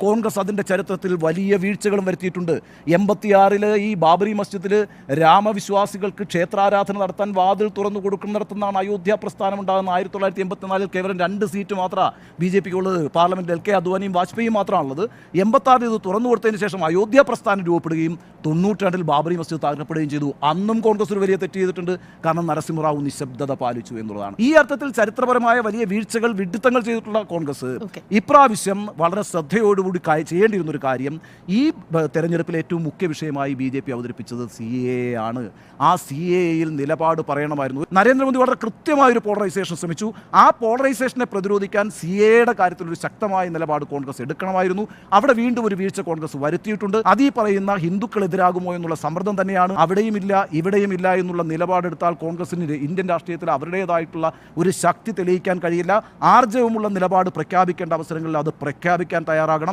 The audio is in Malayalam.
കോൺഗ്രസ് അതിൻ്റെ ചരിത്രത്തിൽ വലിയ വീഴ്ചകളും വരുത്തിയിട്ടുണ്ട്. 86 ഈ ബാബറി മസ്ജിദിൽ രാമവിശ്വാസികൾക്ക് ക്ഷേത്രാരാധന നടത്താൻ വാതിൽ തുറന്നു കൊടുക്കുന്നിടത്തുനിന്നാണ് അയോധ്യ പ്രസ്ഥാനം ഉണ്ടാകുന്നത്. 1984 കേവലം 2 സീറ്റ് മാത്രമാണ് BJP ഉള്ളത്. പാർലമെൻറ്റിൽ LK അദ്വാനിയും വാജ്പേയിയും മാത്രമാണുള്ളത്. 86 ഇത് തുറന്നു കൊടുത്തതിന് ശേഷം അയോധ്യ പ്രസ്ഥാനം രൂപപ്പെടുകയും 92 ബാബറി മസ്ജിദ് തകർക്കപ്പെടുകയും ചെയ്തു. അന്നും കോൺഗ്രസ് ഒരു വലിയ തെറ്റ് ചെയ്തിട്ടുണ്ട്. കാരണം നരസിംഹറാവു നിശബ്ദത പാലിച്ചു എന്നുള്ളതാണ്. ഈ അർത്ഥത്തിൽ ചരിത്രപരമായ വലിയ വീഴ്ചകൾ, വിഡ്ഢിത്തങ്ങൾ ചെയ്തിട്ടുള്ള കോൺഗ്രസ് ഇപ്രാവശ്യം വളരെ ശ്രദ്ധയോടുകൂടി ചെയ്യേണ്ടിയിരുന്ന ഒരു കാര്യം, ഈ തെരഞ്ഞെടുപ്പിലെ ഏറ്റവും മുഖ്യ വിഷയമായി BJP അവതരിപ്പിച്ചത് CAA ആണ്. ആ CAAയിൽ നിലപാട് പറയണമായിരുന്നു. നരേന്ദ്രമോദി വളരെ കൃത്യമായൊരു പോളറൈസേഷൻ ശ്രമിച്ചു. ആ പോളറൈസേഷനെ പ്രതിരോധിക്കാൻ CAAയുടെ കാര്യത്തിൽ ഒരു ശക്തമായ നിലപാട് കോൺഗ്രസ് എടുക്കണമായിരുന്നു. അവിടെ വീണ്ടും ഒരു വീഴ്ച കോൺഗ്രസ് വരുത്തിയിട്ടുണ്ട്. അതീ പറയുന്ന ഹിന്ദുക്കളെതിരാകുമോ എന്നുള്ള സമ്മർദ്ദം തന്നെയാണ്. അവിടെയും ഇല്ല ഇവിടെയും ഇല്ല എന്നുള്ള നിലപാടെടുത്താൽ കോൺഗ്രസിന് ഇന്ത്യൻ രാഷ്ട്രീയത്തിൽ അവരുടേതായിട്ടുള്ള ഒരു ശക്തി തെളിയിക്കാൻ കഴിയില്ല. ആർജവമുള്ള നിലപാട് പ്രഖ്യാപിക്കേണ്ട അവസരങ്ങളിൽ അത് പ്രഖ്യാപിക്കാൻ തയ്യാറാകണം.